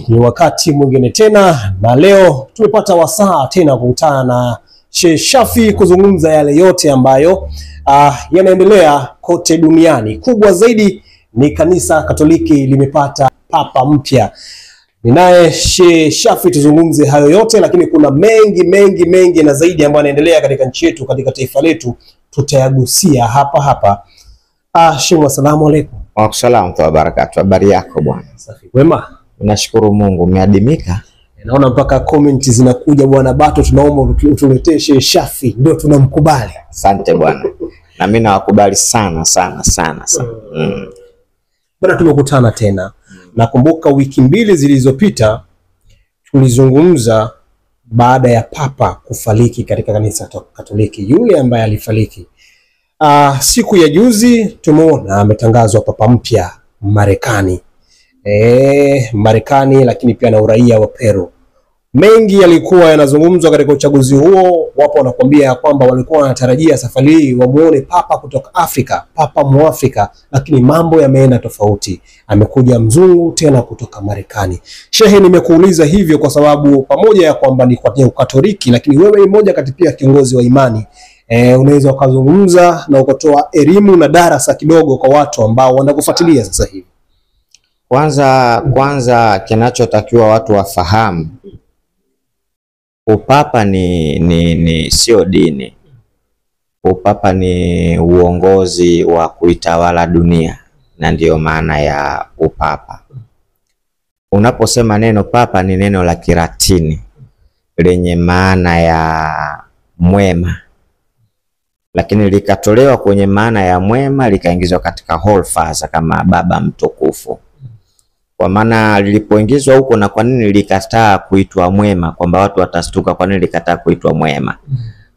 Ni wakati mwingine tena, na leo tumepata wasaa tena kukutana na Sheikh Shafii kuzungumza yale yote ambayo yanaendelea kote duniani. Kubwa zaidi ni kanisa Katoliki limepata papa mpya. Ninaye Sheikh Shafii tuzungumze hayo yote, lakini kuna mengi na zaidi ambayo yanaendelea katika nchi yetu, katika taifa letu, tutayagusia hapa. Sheikh, assalamu alaykum. Wa salamu wa barakatuh. Habari yako bwana? Safi. Wema? Nashukuru Mungu, umeadimika. Naona mpaka comment zinakuja bwana Bato, tunaomba utuletee Sheikh Shafii, ndio tunamkubali. Asante bwana. Na mimi nawakubali sana. Bwana, tumekutana tena. Nakumbuka wiki mbili zilizopita tulizungumza baada ya papa kufariki katika kanisa Katoliki, yule ambaye alifariki. Siku ya juzi tumeona ametangazwa papa mpya Marekani. Marekani, lakini pia na uraia wa Peru. Mengi yalikuwa yanazungumzwa katika uchaguzi huo. Wapo wanakuambia kwamba walikuwa wanatarajia safari hii wamuone papa kutoka Afrika, papa Muafrika, lakini mambo yameenda tofauti. Amekuja mzungu tena kutoka Marekani. Shehe, nimekuuliza hivyo kwa sababu pamoja ya kwamba ni kwa Ukatoliki, lakini wewe ni mmoja kati pia kiongozi wa imani. Unaweza ukazungumza na ukatoa elimu na darasa kidogo kwa watu ambao wanakufuatilia sasa hivi. Kwanza kinachotakiwa watu wafahamu, upapa ni sio dini. Upapa ni uongozi wa kuitawala dunia, na ndiyo maana ya upapa. Unaposema neno papa ni neno la Kilatini lenye maana ya mwema, lakini likatolewa kwenye maana ya mwema likaingizwa katika Holy Father kama baba mtukufu. Kwa maana lilipoingizwa huko, na kwa nini likataa kuitwa mwema, kwamba watu watastuka kwa nini likataa kuitwa mwema?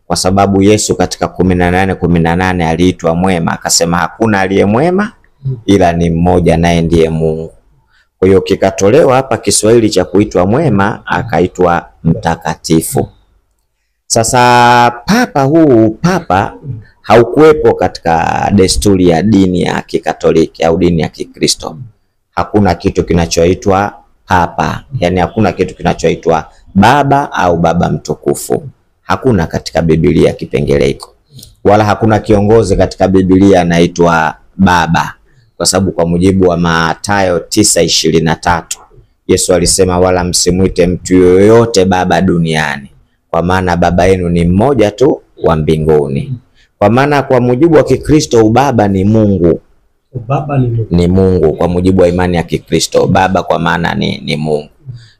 Kwa sababu Yesu katika 18:18 aliitwa mwema, akasema hakuna aliye mwema ila ni mmoja, naye ndiye Mungu. Kwa hiyo kikatolewa hapa Kiswahili cha kuitwa mwema, akaitwa mtakatifu. Sasa papa haukuwepo katika desturi ya dini ya Kikatoliki au dini ya Kikristo. Hakuna kitu kinachoitwa papa, yani hakuna kitu kinachoitwa baba au baba mtukufu. Hakuna katika Biblia kipengele hiko. Wala hakuna kiongozi katika Biblia anaitwa baba, kwa sababu kwa mujibu wa Mathayo 9:23 Yesu alisema, wala msimuite mtu yoyote baba duniani, kwa maana baba yenu ni mmoja tu wa mbinguni. Kwa maana kwa mujibu wa Kikristo ubaba ni Mungu. Baba ni Mungu kwa mujibu wa imani ya Kikristo. Baba kwa maana ni Mungu.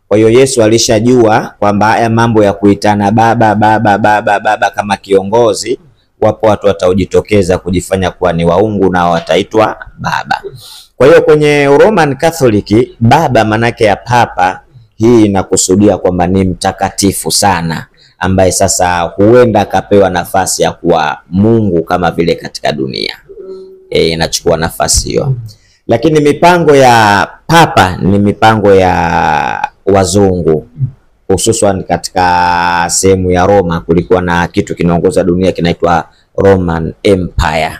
Kwa hiyo Yesu alishajua kwamba haya mambo ya kuitana baba kama kiongozi, wapo watu wataujitokeza kujifanya kuwa ni waungu na wataitwa baba. Kwa hiyo kwenye Roman Catholic baba manake ya papa, hii inakusudia kwamba ni mtakatifu sana, ambaye sasa huenda akapewa nafasi ya kuwa Mungu kama vile katika dunia. Inachukua nafasi hiyo. Lakini mipango ya papa ni mipango ya wazungu, hususan katika sehemu ya Roma. Kulikuwa na kitu kinaongoza dunia kinaitwa Roman Empire.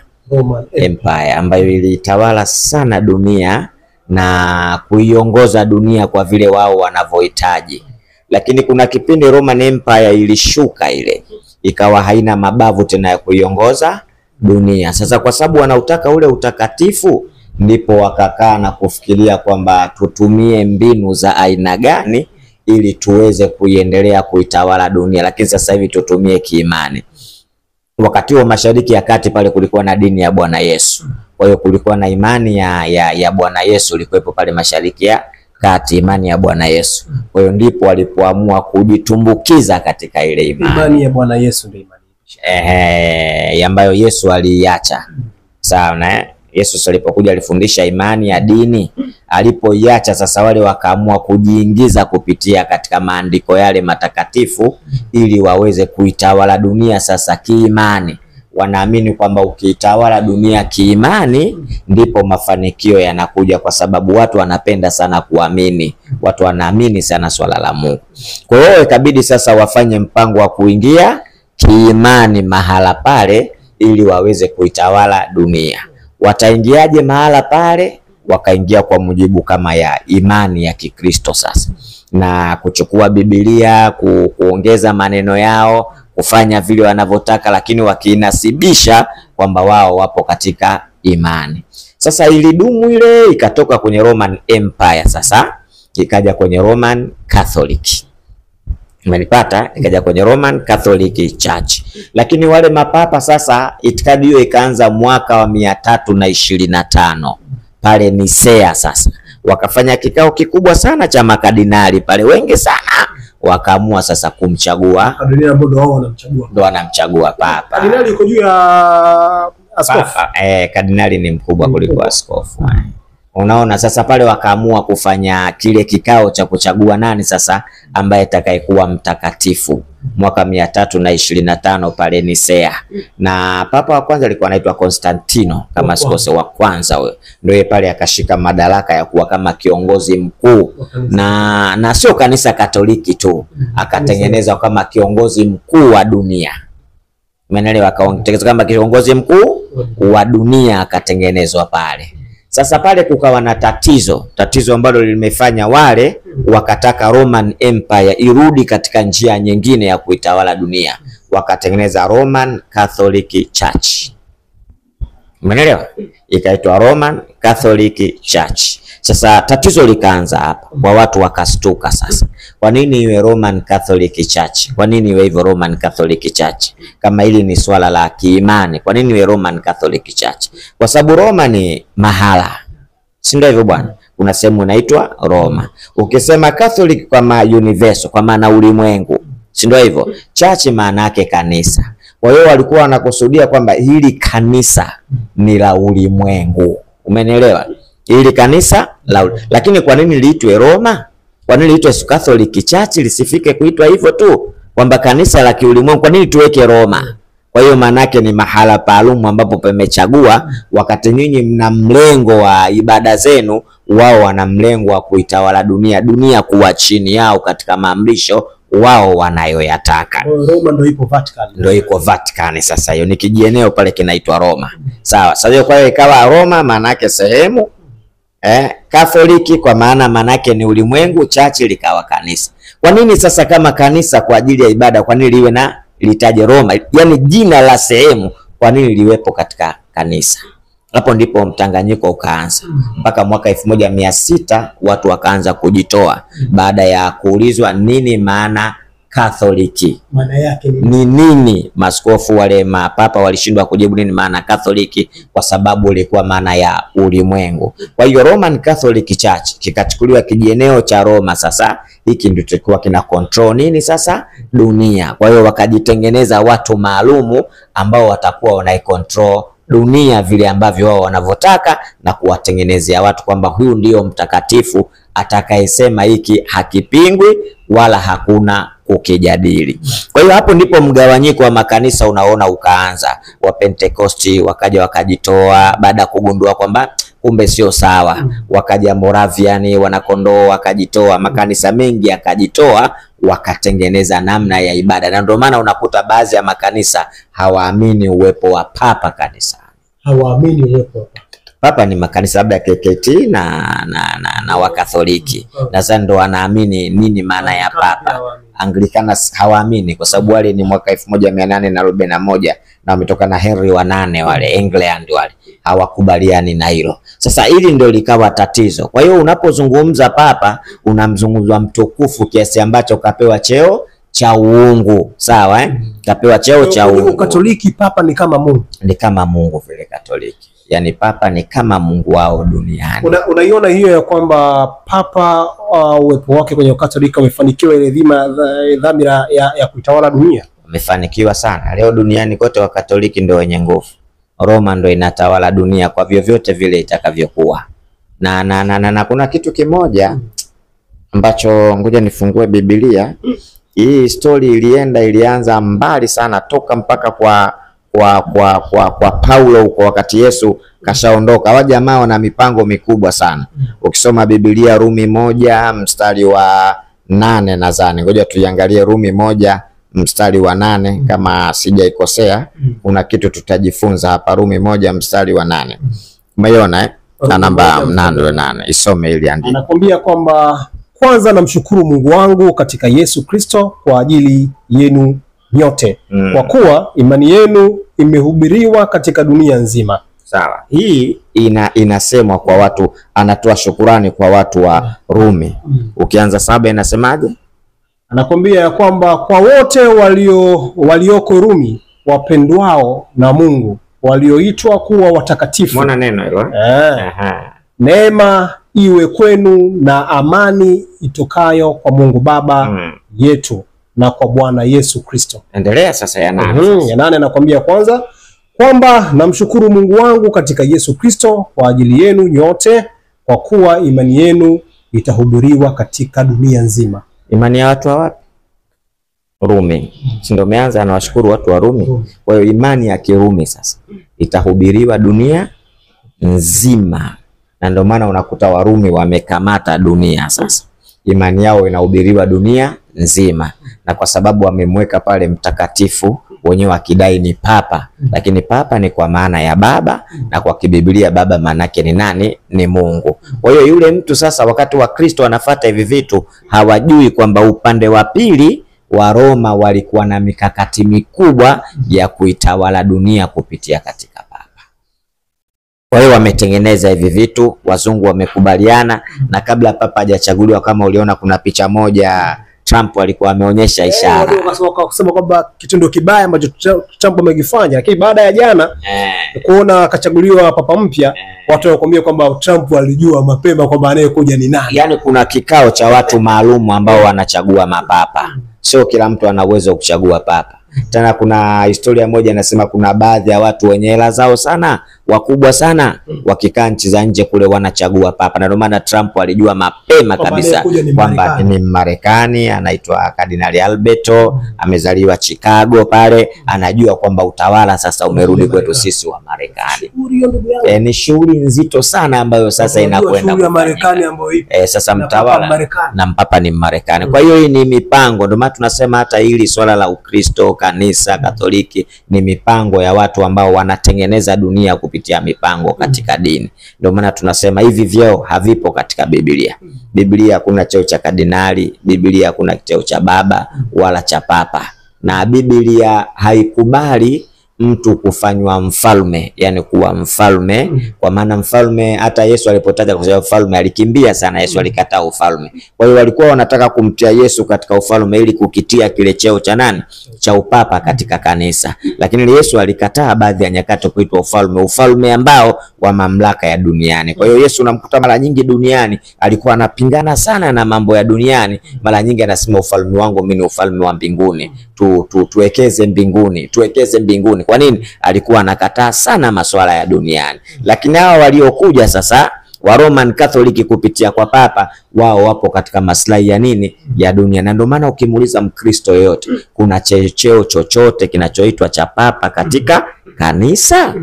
Empire ambayo ilitawala sana dunia na kuiongoza dunia kwa vile wao wanavyohitaji. Lakini kuna kipindi Roman Empire ilishuka, ile ikawa haina mabavu tena ya kuiongoza dunia. Sasa kwa sababu wanautaka ule utakatifu, ndipo wakakaa na kufikiria kwamba tutumie mbinu za aina gani ili tuweze kuiendelea kuitawala dunia, lakini sasa hivi tutumie kiimani. Wakati wa Mashariki ya Kati pale kulikuwa na dini ya Bwana Yesu. Kwa hiyo kulikuwa na imani ya Bwana Yesu ilikuwepo pale Mashariki ya Kati, imani ya Bwana Yesu. Kwa hiyo ndipo walipoamua kujitumbukiza katika ile imani ya Bwana Yesu. Ndio imani ambayo Yesu aliacha. Sawa na Yesu alipokuja alifundisha imani ya dini, alipoiacha sasa wale wakaamua kujiingiza kupitia katika maandiko yale matakatifu ili waweze kuitawala dunia sasa kiimani. Wanaamini kwamba ukiitawala dunia kiimani ndipo mafanikio yanakuja, kwa sababu watu wanapenda sana kuamini. Watu wanaamini sana swala la Mungu. Kwa hiyo ikabidi sasa wafanye mpango wa kuingia kiimani mahala pale ili waweze kuitawala dunia. Wataingiaje mahala pale? wakaingia kwa mujibu kama ya imani ya Kikristo sasa, na kuchukua Biblia kuongeza maneno yao, kufanya vile wanavyotaka, lakini wakiinasibisha kwamba wao wapo katika imani. Sasa ilidumu ile, ikatoka kwenye Roman Empire, sasa ikaja kwenye Roman Catholic. Umenipata? Ikaja kwenye Roman Catholic Church. Lakini wale mapapa sasa, itikadi hiyo ikaanza mwaka wa 325 pale Nisea. Sasa wakafanya kikao kikubwa sana cha makadinali pale, wengi sana, wakaamua sasa kumchagua kardinali ambao wao wanamchagua, ndo wanamchagua papa. Kardinali yuko juu ya askofu. Kardinali ni mkubwa kuliko askofu. Unaona, sasa pale wakaamua kufanya kile kikao cha kuchagua nani sasa ambaye atakayekuwa mtakatifu mwaka 325 pale Nisea. Na papa wa kwanza alikuwa anaitwa Konstantino kama sikose, wa kwanza huyo. Ndio pale akashika madaraka ya kuwa kama kiongozi mkuu na sio kanisa Katoliki tu, akatengeneza kama kiongozi mkuu wa dunia. Umeelewa? Akatengeneza kama kiongozi mkuu wa dunia akatengenezwa pale. Sasa pale kukawa na tatizo ambalo limefanya wale wakataka Roman Empire irudi katika njia nyingine ya kuitawala dunia, wakatengeneza Roman Catholic Church. Umeelewa? Ikaitwa Roman Catholic Church. Sasa tatizo likaanza hapa, kwa watu wakastuka sasa. Kwa nini iwe Roman Catholic Church? Kwa nini iwe hivyo Roman Catholic Church? Kama hili ni swala la kiimani, kwa nini iwe Roman Catholic Church? Kwa sababu Roma ni mahala. Si ndio hivyo bwana? Kuna sehemu inaitwa Roma. Ukisema Catholic kwa maana universal, kwa maana ulimwengu. Si ndio hivyo? Church maana yake kanisa. Kwa hiyo walikuwa wanakusudia kwamba hili kanisa ni la ulimwengu. Umenielewa? Hili kanisa lakini kwa nini liitwe Roma? Kwa nini liitwe Catholic Church? Lisifike kuitwa hivyo tu kwamba kanisa la kiulimwengu. Kwa nini tuweke Roma? Kwa hiyo maana yake ni mahala maalum ambapo pamechagua, wakati nyinyi mna mlengo wa ibada zenu, wao wana mlengo wa kuitawala dunia kuwa chini yao katika maamrisho wao wanayoyataka. Roma ndio ipo Vatican. Ndio iko Vatican. Sasa hiyo ni kijieneo pale kinaitwa Roma. Sawa. Sasa kwa hiyo ikawa Roma maana yake sehemu, Katoliki kwa maana yake ni ulimwengu, church likawa kanisa. Kwa nini sasa kama kanisa kwa ajili ya ibada, kwa nini liwe na litaje Roma? Yaani jina la sehemu, kwa nini liwepo katika kanisa? Hapo ndipo mtanganyiko ukaanza. Mpaka mwaka 1600 watu wakaanza kujitoa baada ya kuulizwa nini maana Katoliki. Maana yake ni nini? Maskofu wale mapapa walishindwa kujibu nini maana Katoliki, kwa sababu ilikuwa maana ya ulimwengu. Kwa hiyo Roman Catholic Church kikachukuliwa kijieneo cha Roma. Sasa hiki ndio kilikuwa kina control nini sasa? Dunia. Kwa hiyo wakajitengeneza watu maalumu ambao watakuwa wanaicontrol dunia vile ambavyo wao wanavyotaka, na kuwatengenezea watu kwamba huyu ndio mtakatifu atakayesema hiki hakipingwi wala hakuna kukijadili. Kwa hiyo hapo ndipo mgawanyiko wa makanisa unaona ukaanza. Wa Pentecosti wakaja wakajitoa baada ya kugundua kwamba kumbe sio sawa. Wakaja Moravian, Wanakondoo wakajitoa, makanisa mengi yakajitoa, wakatengeneza namna ya ibada. Na ndio maana unakuta baadhi ya makanisa hawaamini uwepo wa papa kanisani. Hawaamini uwepo wa papa. Ni makanisa labda KKT na Wakatholiki. Na sasa ndo wanaamini nini maana ya papa. Anglikana hawaamini kwa sababu wale ni mwaka 1841 na wametoka na Henry wa 8 wale England wale. Hawakubaliani na hilo. Sasa hili ndio likawa tatizo. Kwa hiyo unapozungumza papa, unamzungumza mtukufu kiasi ambacho kapewa cheo cha uungu. Sawa Kapewa cheo cha uungu. Katoliki papa ni kama Mungu. Ni kama Mungu vile Katoliki. Yaani papa ni kama Mungu wao duniani. Unaiona hiyo ya kwamba papa uwepo wake kwenye Katoliki umefanikiwa ile dhamira ya kuitawala dunia. Umefanikiwa sana. Leo duniani kote wa Katoliki ndio wenye nguvu. Roma ndio inatawala dunia kwa vyovyote vile itakavyokuwa. Na kuna kitu kimoja ambacho ngoja nifungue Biblia. Hii story ilianza mbali sana toka mpaka kwa Paulo kwa wakati Yesu kashaondoka. Hawa jamaa wana mipango mikubwa sana. Ukisoma Biblia Rumi 1 mstari wa 8 nadhani. Ngoja tuiangalie Rumi 1 mstari wa 8 kama sijaikosea. Kuna kitu tutajifunza hapa. Rumi 1 mstari wa 8. Umeona na namba 8 isome ili andiko. Anakuambia kwamba kwanza namshukuru Mungu wangu katika Yesu Kristo kwa ajili yenu nyote, kwa kuwa imani yenu imehubiriwa katika dunia nzima. Sawa. Hii inasemwa kwa watu, anatoa shukurani kwa watu wa Rumi. Ukianza 7 inasemaje? Anakuambia ya kwamba kwa wote walioko Rumi, wapendwao na Mungu, walioitwa kuwa watakatifu. Mbona neno hilo? Neema iwe kwenu na amani itokayo kwa Mungu Baba yetu na kwa Bwana Yesu Kristo. Endelea sasa ya 8. Ya 8 anakuambia kwanza kwamba namshukuru Mungu wangu katika Yesu Kristo kwa ajili yenu nyote, kwa kuwa imani yenu itahubiriwa katika dunia nzima. Imani ya watu wa wapi? Rumi. Si ndio umeanza anawashukuru watu wa Rumi. Kwa hiyo imani ya Kirumi sasa itahubiriwa dunia nzima. Na ndio maana unakuta Warumi wamekamata dunia sasa. Imani yao inahubiriwa dunia nzima. Na kwa sababu wamemweka pale mtakatifu, wenyewe wakidai ni papa, lakini papa ni kwa maana ya baba, na kwa kibiblia baba maana yake ni nani? Ni Mungu. Kwa hiyo yule mtu sasa, wakati wa Kristo anafuata hivi vitu, hawajui kwamba upande wa pili wa Roma walikuwa na mikakati mikubwa ya kuitawala dunia kupitia katika papa. Kwa hiyo wametengeneza hivi vitu, wazungu wamekubaliana, na kabla papa hajachaguliwa, kama uliona kuna picha moja Trump alikuwa ameonyesha ishara. Wakasema kwamba kitendo kibaya ambacho Trump amekifanya, lakini baada ya jana kuona akachaguliwa papa mpya, watu wanakuambia kwamba Trump alijua mapema kwamba anayekuja ni nani. Yaani kuna kikao cha watu maalum ambao wanachagua mapapa. Sio kila mtu ana uwezo kuchagua papa. Tena kuna historia moja inasema kuna baadhi ya watu wenye hela zao sana, wakubwa sana, wakikaa nchi za nje kule wanachagua papa. Na ndio maana Trump alijua mapema kabisa kwamba ni Marekani, anaitwa Kardinali Alberto, amezaliwa Chicago pale, anajua kwamba utawala sasa umerudi kwetu sisi wa Marekani. Ni shughuli nzito sana ambayo sasa inakwenda kwa Marekani ambayo ipo. Sasa mtawala na mpapa ni Marekani. Kwa hiyo hii ni mipango, ndio maana tunasema hata hili swala la Ukristo, kanisa Katoliki ni mipango ya watu ambao wanatengeneza dunia kupitia mipango katika dini. Ndio maana tunasema hivi vyeo havipo katika Biblia. Biblia kuna cheo cha kardinali, Biblia kuna cheo cha baba wala cha papa. Na Biblia haikubali mtu kufanywa mfalme, yani kuwa mfalme, kwa maana mfalme, hata Yesu alipotaja kusema mfalme alikimbia sana. Yesu alikataa ufalme. Kwa hiyo walikuwa wanataka kumtia Yesu katika ufalme ili kukitia kile cheo cha nani? Cha upapa katika kanisa. Lakini Yesu alikataa baadhi ya nyakati kuitwa ufalme, ufalme ambao wa mamlaka ya duniani. Kwa hiyo Yesu unamkuta mara nyingi duniani alikuwa anapingana sana na mambo ya duniani. Mara nyingi anasema ufalme wangu mimi ni ufalme wa mbinguni. Tuwekeze mbinguni, tuwekeze mbinguni. Kwa nini? Alikuwa anakataa sana masuala ya duniani. Lakini hao waliokuja sasa wa Roman Catholic kupitia kwa papa, wao wapo katika maslahi ya nini? Ya dunia. Na ndio maana ukimuuliza Mkristo yote, kuna cheo chochote kinachoitwa cha papa katika kanisa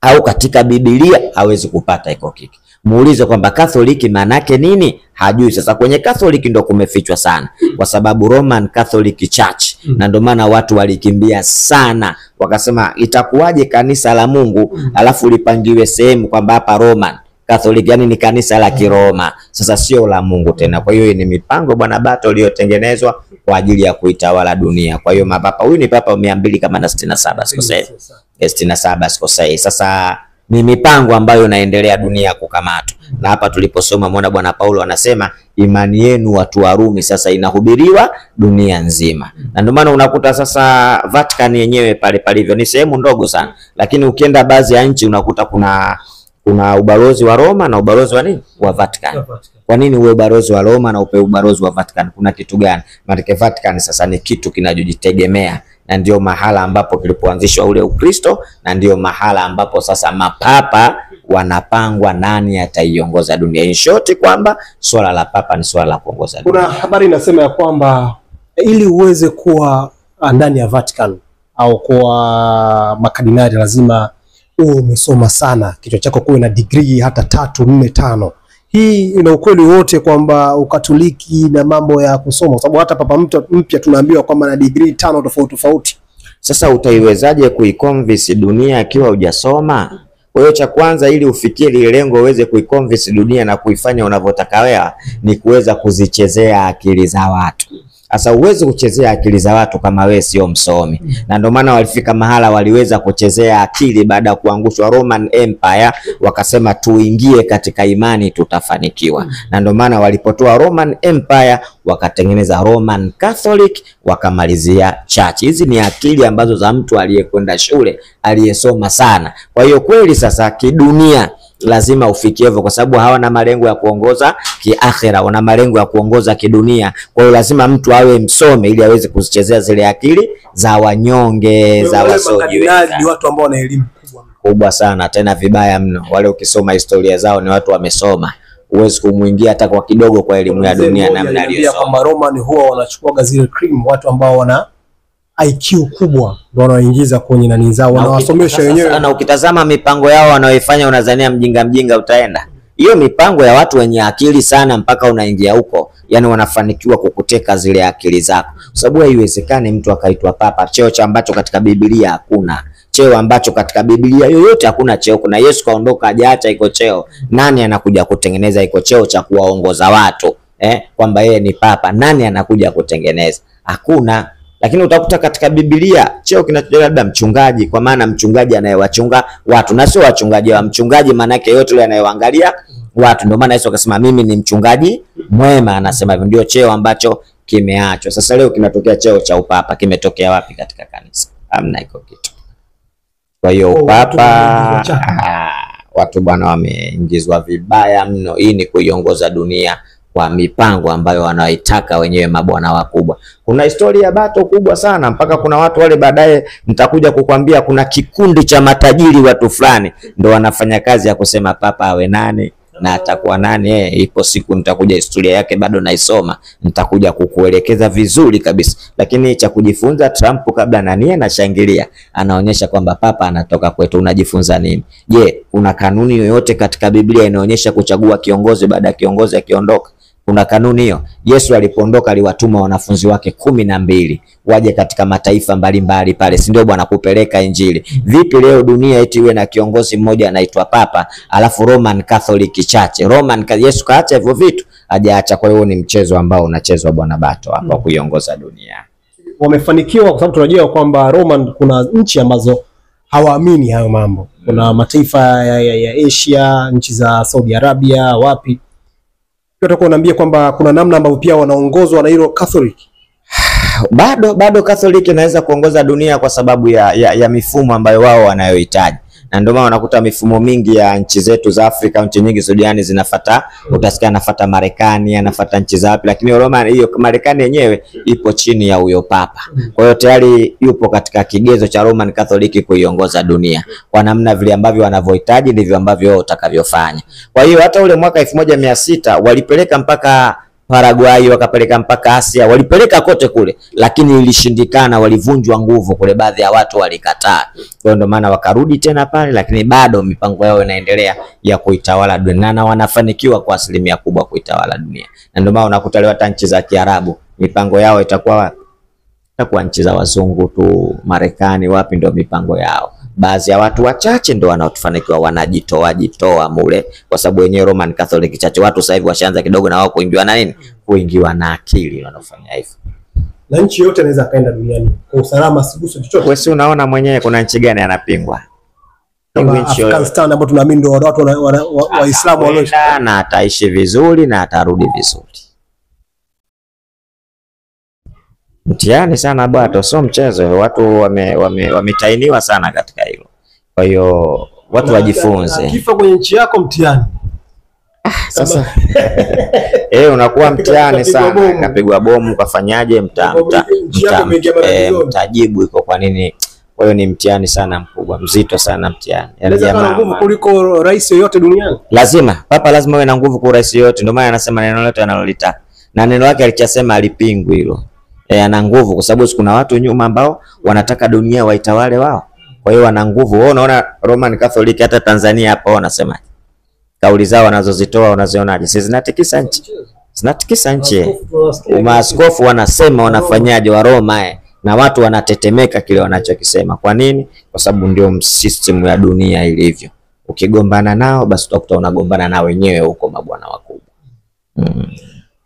au katika Biblia, hawezi kupata iko kiki. Muulize kwamba Katholiki maana yake nini? Hajui. Sasa kwenye Katholiki ndo kumefichwa sana, kwa sababu Roman Catholic Church, na ndio maana watu walikimbia sana, wakasema itakuwaje kanisa la Mungu alafu lipangiwe sehemu kwamba hapa Roman Catholic, yani ni kanisa la Kiroma, sasa sio la Mungu tena. Kwa hiyo ni mipango bwana Bato iliyotengenezwa kwa ajili ya kuitawala dunia. Kwa hiyo mapapa, huyu ni papa 267 sikosei, 67 sikosei. Sasa ni mipango ambayo inaendelea dunia kukamatwa. Na hapa tuliposoma mwana bwana Paulo anasema imani yenu watu wa Rumi sasa inahubiriwa dunia nzima. Na ndio maana unakuta sasa Vatican yenyewe pale palivyo ni sehemu ndogo sana, lakini ukienda baadhi ya nchi unakuta kuna ubalozi wa Roma na ubalozi wa nini? Wa Vatican. Kwa nini uwe ubalozi wa Roma na upe ubalozi wa Vatican? Kuna kitu gani? Maana Vatican sasa ni kitu kinajitegemea, na ndio mahala ambapo kilipoanzishwa ule Ukristo, na ndio mahala ambapo sasa mapapa wanapangwa nani ataiongoza dunia. In short kwamba swala la papa ni swala la kuongoza dunia. Kuna habari inasema ya kwamba ili uweze kuwa ndani ya Vatican au kuwa makardinali lazima uwe umesoma sana, kichwa chako kuwe na degree hata 3, 4, 5. Hii ina ukweli wote kwamba Ukatoliki na mambo ya kusoma, kwa sababu hata papa mpya tunaambiwa kwamba na degree 5 tofauti tofauti. Sasa utaiwezaje kuiconvince dunia akiwa hujasoma? Kwa hiyo cha kwanza, ili ufikie ile lengo uweze kuiconvince dunia na kuifanya unavyotaka wewe, ni kuweza kuzichezea akili za watu. Sasa uweze kuchezea akili za watu kama wewe sio msomi. Na ndio maana walifika mahala waliweza kuchezea akili baada ya kuangushwa Roman Empire, wakasema tuingie katika imani tutafanikiwa. Na ndio maana walipotoa Roman Empire wakatengeneza Roman Catholic, wakamalizia church. Hizi ni akili ambazo za mtu aliyekwenda shule, aliyesoma sana. Kwa hiyo kweli sasa kidunia lazima ufikie hivyo, kwa sababu hawana malengo ya kuongoza kiakhira, wana malengo ya kuongoza kidunia. Kwa hiyo lazima mtu awe msome ili aweze kuzichezea zile akili za wanyonge, za wasiojiweza. Ni watu ambao wana elimu kubwa sana, tena vibaya mno. Wale ukisoma historia zao ni watu wamesoma, huwezi kumuingia hata kwa kidogo kwa elimu ya dunia namna aliyosoma. Kwamba Roman huwa wanachukua zile cream, watu ambao wana IQ kubwa ndio wanaoingiza kwenye nani zao, wanawasomesha wenyewe. Na ukitazama mipango yao wanaoifanya, unadhania mjinga utaenda. Hiyo mipango ya watu wenye akili sana, mpaka unaingia huko, yani wanafanikiwa kukuteka zile akili zako. Kwa sababu haiwezekani mtu akaitwa papa, cheo ambacho katika Biblia hakuna. Cheo ambacho katika Biblia yoyote hakuna cheo. Kuna Yesu kaondoka hajaacha iko cheo. Nani anakuja kutengeneza iko cheo cha kuwaongoza watu? Kwamba yeye ni papa, nani anakuja kutengeneza? Hakuna. Lakini utakuta katika Biblia cheo kinachotolewa labda mchungaji, kwa maana mchungaji anayewachunga watu, na sio wachungaji wa mchungaji, maana yake yote yule anayewaangalia watu. Ndio maana Yesu akasema mimi ni mchungaji mwema, anasema hivyo. Ndio cheo ambacho kimeachwa. Sasa leo kinatokea cheo cha upapa, kimetokea wapi katika kanisa? Hamna iko kitu. Kwa hiyo upapa watu bwana wameingizwa vibaya mno. Hii ni kuiongoza dunia kwa mipango ambayo wanaitaka wenyewe mabwana wakubwa. Kuna historia bato kubwa sana, mpaka kuna watu wale baadaye nitakuja kukwambia, kuna kikundi cha matajiri watu fulani ndio wanafanya kazi ya kusema papa awe nani na atakuwa nani. Ipo siku nitakuja historia yake, bado naisoma, nitakuja kukuelekeza vizuri kabisa. Lakini cha kujifunza, Trump kabla nani anashangilia, anaonyesha kwamba papa anatoka kwetu. Unajifunza nini? Je, kuna kanuni yoyote katika Biblia inaonyesha kuchagua kiongozi baada ya kiongozi akiondoka? Kuna kanuni hiyo? Yesu alipoondoka aliwatuma wanafunzi wake 12 waje katika mataifa mbalimbali pale, si ndio bwana, kupeleka injili. Vipi leo dunia eti iwe na kiongozi mmoja anaitwa papa, alafu Roman Catholic Church? Yesu kaacha hivyo vitu? Hajaacha. Kwa hiyo ni mchezo ambao unachezwa bwana Bato hapa kuiongoza dunia. Wamefanikiwa kwa sababu tunajua kwamba Roman, kuna nchi ambazo hawaamini hayo mambo. Kuna mataifa ya Asia, nchi za Saudi Arabia, wapi tutakuwa naambia kwamba kuna namna ambayo pia wanaongozwa na hilo Catholic. Bado Catholic inaweza kuongoza dunia kwa sababu ya mifumo ambayo wao wanayohitaji. Na ndio maana unakuta mifumo mingi ya nchi zetu za Afrika, nchi nyingi duniani zinafuata, utasikia anafuata Marekani, anafuata nchi za wapi, lakini Roma hiyo Marekani yenyewe ipo chini ya huyo papa. Kwa hiyo tayari yupo katika kigezo cha Roman Catholic kuiongoza dunia. Kwa namna vile ambavyo wanavyohitaji ndivyo ambavyo wao utakavyofanya. Kwa hiyo hata ule mwaka 1600 walipeleka mpaka Paraguay, wakapeleka mpaka Asia, walipeleka kote kule, lakini ilishindikana, walivunjwa nguvu kule, baadhi ya watu walikataa. Kwa ndio maana wakarudi tena pale, lakini bado mipango yao inaendelea ya kuitawala dunia, na wanafanikiwa kwa asilimia kubwa kuitawala dunia. Na ndio maana unakuta leo hata nchi za Kiarabu mipango yao itakuwa nchi za wazungu tu, Marekani wapi, ndio mipango yao. Baadhi ya watu wachache ndio wanaofanikiwa, wanajitoa mule, kwa sababu wenyewe Roman Catholic Church watu sasa hivi washaanza kidogo na wao kuingiwa na nini, kuingiwa na akili, wanafanya hivyo. Na nchi yote inaweza kaenda duniani kwa usalama, siguswe chochote. Wewe si unaona mwenyewe kuna nchi gani anapingwa? Afghanistan ambapo tunaamini ndio watu Waislamu walioishi, na ataishi vizuri na atarudi vizuri. Mtihani sana Bato, sio mchezo. Watu wametainiwa sana katika hilo. Kwa hiyo watu wajifunze. Akifa kwenye nchi yako mtihani. Sasa unakuwa mtihani sana. Kapigwa bomu, kafanyaje, mtajibu iko kwa nini? Kwa hiyo ni mtihani sana mkubwa, mzito sana mtihani. Yaani jamaa nguvu kuliko rais yoyote duniani. Lazima papa lazima awe na nguvu kuliko rais yoyote. Ndio maana anasema neno lote analolitaka. Na neno lake alichosema alipingwi hilo. Ana nguvu kwa sababu kuna watu nyuma ambao wanataka dunia waitawale wao. Kwa hiyo wana nguvu. Wewe unaona Roman Catholic hata Tanzania hapa wanasema. Kauli zao wanazozitoa unazionaje? Sisi zinatikisa nchi. Zinatikisa nchi. Maaskofu wanasema wanafanyaje wa Roma na watu wanatetemeka kile wanachokisema. Kwa nini? Kwa sababu ndio system ya dunia ilivyo. Ukigombana nao basi utakuta unagombana na wenyewe huko mabwana wakubwa.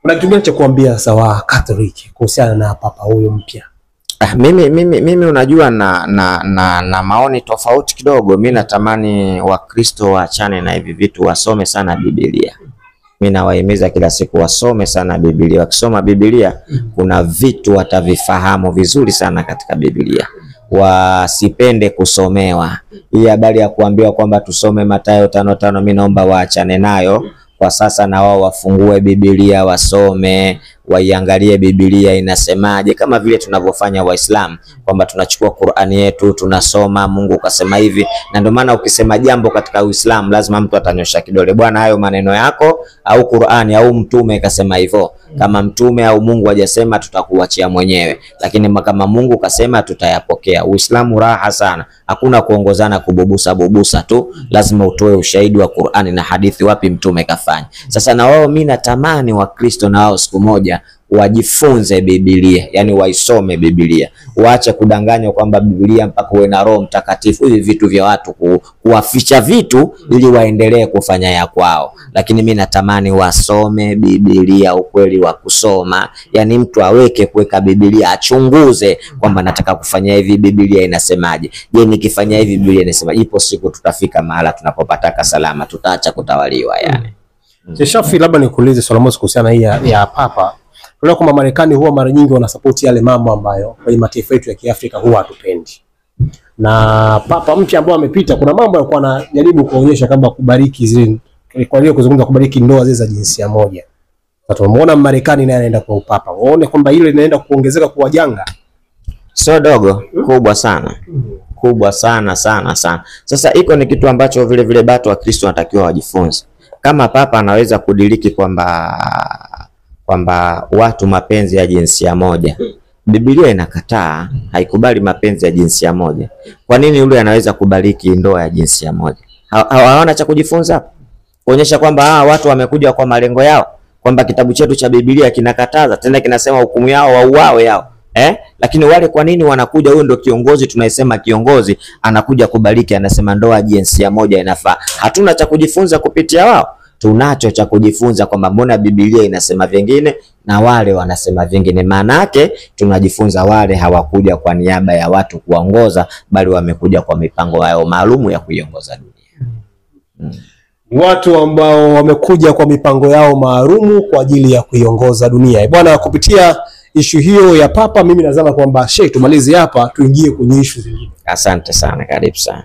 Kuna kitu gani cha kuambia sawa Catholic kuhusiana na papa huyo mpya? Mimi unajua na maoni tofauti kidogo. Mimi natamani Wakristo waachane na hivi vitu, wasome sana Biblia. Mimi nawahimiza kila siku wasome sana Biblia. Wakisoma Biblia kuna vitu watavifahamu vizuri sana katika Biblia. Wasipende kusomewa. Hii habari ya kuambiwa kwamba tusome Mathayo 5:5 mimi naomba waachane nayo. Kwa sasa na wao wafungue Biblia, wasome, waiangalie Biblia inasemaje, kama vile tunavyofanya Waislamu kwamba tunachukua Qur'ani yetu tunasoma, Mungu kasema hivi. Na ndio maana ukisema jambo katika Uislamu lazima mtu atanyosha kidole, bwana hayo maneno yako au Qur'ani au mtume kasema hivyo. Kama mtume au Mungu hajasema tutakuachia mwenyewe, lakini kama Mungu kasema tutayapokea. Uislamu raha sana, hakuna kuongozana kububusa tu, lazima utoe ushahidi wa Qur'ani na hadithi, wapi mtume kafanya. Sasa na wao mimi natamani Wakristo na wao siku moja wajifunze Biblia, yani waisome Biblia. Waache kudanganywa kwamba Biblia mpaka uwe na Roho Mtakatifu. Hivi vitu vya watu kuwaficha vitu ili waendelee kufanya ya kwao. Lakini mimi natamani wasome Biblia, ukweli wa kusoma. Yani mtu aweke kuweka Biblia, achunguze kwamba nataka kufanya hivi, Biblia inasemaje? Je, nikifanya hivi Biblia inasemaje? Ipo siku tutafika mahala tunapopataka salama, tutaacha kutawaliwa yani. Shafi, labda nikuulize swali moja kuhusiana hii ya papa. Tunaona kwamba Marekani huwa mara nyingi wanasupport yale mambo ambayo kwa mataifa yetu ya Kiafrika huwa hatupendi. Na papa mpya ambao amepita, kuna mambo alikuwa anajaribu kuonyesha kama kubariki zile, kwa hiyo kuzungumza kubariki ndoa zile za jinsia moja. Sasa tumeona Marekani naye anaenda kwa upapa. Waone kwamba ile inaenda kuongezeka kuwa janga. Sio dogo, kubwa sana. Kubwa sana. Sasa iko ni kitu ambacho vile vile bado wa Kristo wanatakiwa wajifunze. Kama papa anaweza kudiriki kwamba watu mapenzi ya jinsia moja, Biblia inakataa, haikubali mapenzi ya jinsia moja. Kwa nini yule anaweza kubariki ndoa ya jinsia moja? Hawana cha kujifunza hapo? Kuonyesha kwamba watu wamekuja kwa malengo yao, kwamba kitabu chetu cha Biblia kinakataza, tena kinasema hukumu yao wauawe yao. Lakini wale kwa nini wanakuja? Huyo ndio kiongozi tunayesema kiongozi, anakuja kubariki, anasema ndoa jinsia moja inafaa. Hatuna cha kujifunza kupitia wao? Tunacho cha kujifunza kwamba mbona Biblia inasema vingine na wale wanasema vingine. Maana yake tunajifunza wale hawakuja kwa niaba ya watu kuongoza, bali wamekuja kwa mipango yao maalum ya kuiongoza dunia. Watu ambao wamekuja kwa mipango yao maalum kwa ajili ya kuiongoza dunia. Bwana, kupitia issue hiyo ya papa, mimi nadhani kwamba tumalize hapa, tuingie kwenye issue zingine. Asante sana, karibu sana.